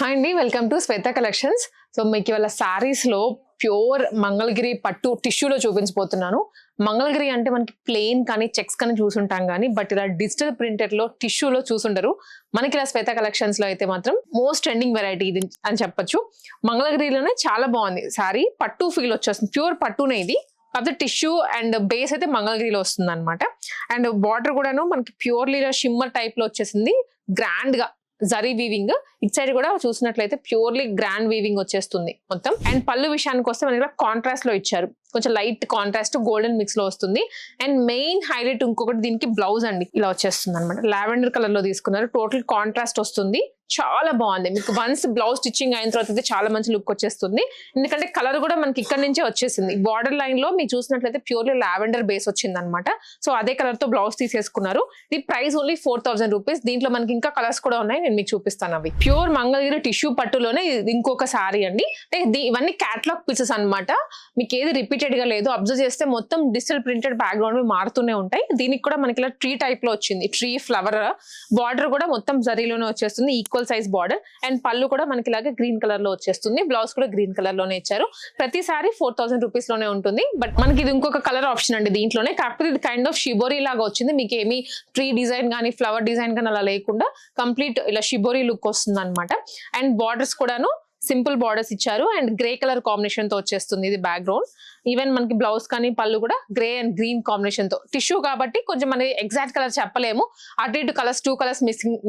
Hi అండి, welcome to Shweta collections. So మీకు ఇవాళ సారీస్ లో ప్యూర్ మంగళగిరి పట్టు టిష్యూలో చూపించబోతున్నాను. మంగళగిరి అంటే మనకి ప్లెయిన్ కానీ చెక్స్ కానీ చూసుంటాం కానీ, బట్ ఇలా డిజిటల్ ప్రింటెడ్ లో టిష్యూలో చూసుంటారు. మనకి ఇలా శ్వేత కలెక్షన్స్ లో అయితే మాత్రం మోస్ట్ ట్రెండింగ్ వెరైటీ ఇది అని చెప్పొచ్చు. మంగళగిరిలోనే చాలా బాగుంది సారీ, పట్టు ఫీల్ వచ్చేస్తుంది, ప్యూర్ పట్టునే ఇది. కాకపోతే టిష్యూ అండ్ బేస్ అయితే మంగళగిరిలో వస్తుంది అనమాట. అండ్ బార్డర్ కూడాను మనకి ప్యూర్లీ షిమ్మర్ టైప్ లో వచ్చేసింది, గ్రాండ్ గా జరీ వీవింగ్. ఇటు సైడ్ కూడా చూసినట్లయితే ప్యూర్లీ గ్రాండ్ వీవింగ్ వచ్చేస్తుంది మొత్తం. అండ్ పళ్ళు విషయానికి వస్తే మనకి కాంట్రాస్ట్ లో ఇచ్చారు, కొంచెం లైట్ కాంట్రాస్ట్ గోల్డెన్ మిక్స్ లో వస్తుంది. అండ్ మెయిన్ హైలైట్ ఇంకొకటి దీనికి బ్లౌజ్ అండి, ఇలా వచ్చేస్తుంది అనమాట. లావెండర్ కలర్ లో తీసుకున్నారు, టోటల్ కాంట్రాస్ట్ వస్తుంది, చాలా బాగుంది. మీకు వన్స్ బ్లౌజ్ స్టిచ్చింగ్ అయిన తర్వాత అయితే చాలా మంచి లుక్ వచ్చేస్తుంది. ఎందుకంటే కలర్ కూడా మనకి ఇక్కడ నుంచే వచ్చేసింది. బార్డర్ లైన్ లో మీకు చూసినట్లయితే ప్యూర్లీ లావెండర్ బేస్ వచ్చింది అనమాట. సో అదే కలర్ తో బ్లౌజ్ తీసేసుకున్నారు. ఇది ప్రైస్ ఓన్లీ 4000 రూపీస్. దీంట్లో మనకి ఇంకా కలర్స్ కూడా ఉన్నాయి, నేను మీకు చూపిస్తాను. అవి ప్యూర్ మంగళగిరి టిష్యూ పట్టులోనే ఇంకొక సారీ అండి. అంటే ఇవన్నీ క్యాటలాగ్ పీసెస్ అనమాట, మీకు ఏది రిపీటెడ్ గా లేదు. అబ్జర్వ్ చేస్తే మొత్తం డిజిటల్ ప్రింటెడ్ బ్యాక్గ్రౌండ్ మారుతూనే ఉంటాయి. దీనికి కూడా మనకి ఇలా ట్రీ టైప్ లో వచ్చింది, ట్రీ ఫ్లవర్. బార్డర్ కూడా మొత్తం జరీలోనే వచ్చేస్తుంది, ఈక్వల్ సైజ్ బార్డర్. అండ్ పళ్ళు కూడా మనకి ఇలాగే గ్రీన్ కలర్ లో వచ్చేస్తుంది, బ్లౌజ్ కూడా గ్రీన్ కలర్ లోనే ఇచ్చారు. ప్రతిసారి 4000 రూపీస్ లోనే ఉంటుంది. బట్ మనకి ఇది ఇంకొక కలర్ ఆప్షన్ అండి దీంట్లోనే. కాకపోతే ఇది కైండ్ ఆఫ్ షిబోరీ లాగా వచ్చింది, మీకు ఏమి ట్రీ డిజైన్ కానీ ఫ్లవర్ డిజైన్ కానీ అలా లేకుండా కంప్లీట్ ఇలా షిబోరీ లుక్ వస్తుంది అనమాట. అండ్ బార్డర్స్ కూడాను సింపుల్ బార్డర్స్ ఇచ్చారు అండ్ గ్రే కలర్ కాంబినేషన్ తో వచ్చేస్తుంది ఇది బ్యాక్గ్రౌండ్. ఈవెన్ మనకి బ్లౌజ్ కానీ పళ్ళు కూడా గ్రే అండ్ గ్రీన్ కాంబినేషన్ తో. టిష్యూ కాబట్టి కొంచెం మనకి ఎగ్జాక్ట్ కలర్ చెప్పలేము, అటు ఇటు కలర్స్ 2 కలర్స్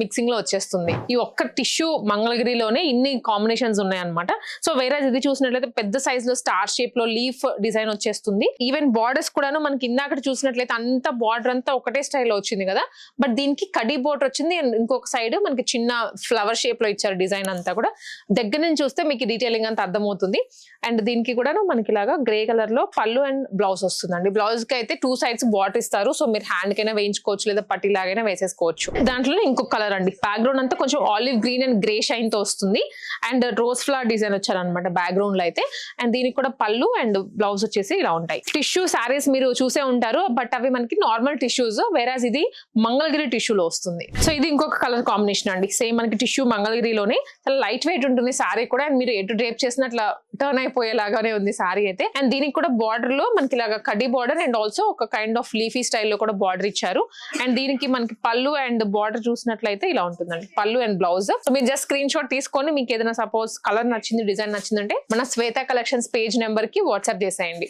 మిక్సింగ్ లో వచ్చేస్తుంది. ఈ ఒక్క టిష్యూ మంగళగిరిలోనే ఇన్ని కాంబినేషన్స్ ఉన్నాయన్నమాట. సో వేరే ఇది చూసినట్లయితే పెద్ద సైజ్ లో స్టార్ షేప్ లో లీఫ్ డిజైన్ వచ్చేస్తుంది. ఈవెన్ బార్డర్స్ కూడాను మనకి ఇందాక చూసినట్లయితే అంత బార్డర్ అంతా ఒకటే స్టైల్లో వచ్చింది కదా, బట్ దీనికి కడీ బోర్డర్ వచ్చింది. అండ్ ఇంకొక సైడ్ మనకి చిన్న ఫ్లవర్ షేప్ లో ఇచ్చారు డిజైన్ అంతా కూడా. దగ్గర నుంచి చూస్తే మీకు డీటెయిలింగ్ అంతా అర్థమవుతుంది. అండ్ దీనికి కూడా మనకి ఇలాగా గ్రే కలర్ లో పళ్ళు అండ్ బ్లౌజ్ వస్తుందండి. బ్లౌజ్ కి అయితే 2 సైడ్స్ బార్డర్ ఇస్తారు, సో మీరు హ్యాండ్ కైనా వేయించుకోవచ్చు లేదా పట్టి లాగైనా వేసేసుకోవచ్చు. దాంట్లో ఇంకొక కలర్ అండి, బ్యాక్గ్రౌండ్ అంతా కొంచెం olive green and grey shine తో వస్తుంది. అండ్ రోజ్ ఫ్లవర్ డిజైన్ వచ్చారనమాట బ్యాక్గ్రౌండ్ లో అయితే. అండ్ దీనికి కూడా పళ్ళు అండ్ బ్లౌజ్ వచ్చేసి ఇలా ఉంటాయి. టిష్యూ సారీస్ మీరు చూసే ఉంటారు, బట్ అవి మనకి నార్మల్ టిష్యూస్, వేరాజ్ ఇది మంగళగిరి టిష్యూలో వస్తుంది. సో ఇది ఇంకొక కలర్ కాంబినేషన్ అండి, సేమ్ మనకి టిష్యూ మంగళగిరిలోనే. చాలా లైట్ వెయిట్ ఉంటుంది సారీ కూడా, అండ్ మీరు ఎటు డ్రేప్ చేసిన అట్లా టర్న్ అయిపోయేలాగానే ఉంది సారీ అయితే. అండ్ దీనికి కూడా బార్డర్ లో మనకి ఇలాగా కడ్డీ బార్డర్ అండ్ ఆల్సో ఒక కైండ్ ఆఫ్ లీఫీ స్టైల్లో కూడా బార్డర్ ఇచ్చారు. అండ్ దీనికి మనకి పళ్ళు అండ్ బార్డర్ చూసినట్లయితే ఇలా ఉంటుందండి, పళ్ళు అండ్ బ్లౌజ్. సో మీరు జస్ట్ స్క్రీన్ షాట్ తీసుకొని మీకు ఏదైనా సపోజ్ కలర్ నచ్చింది, డిజైన్ నచ్చిందంటే మన శ్వేత కలెక్షన్స్ పేజ్ నెంబర్ కి వాట్సాప్ చేసేయండి.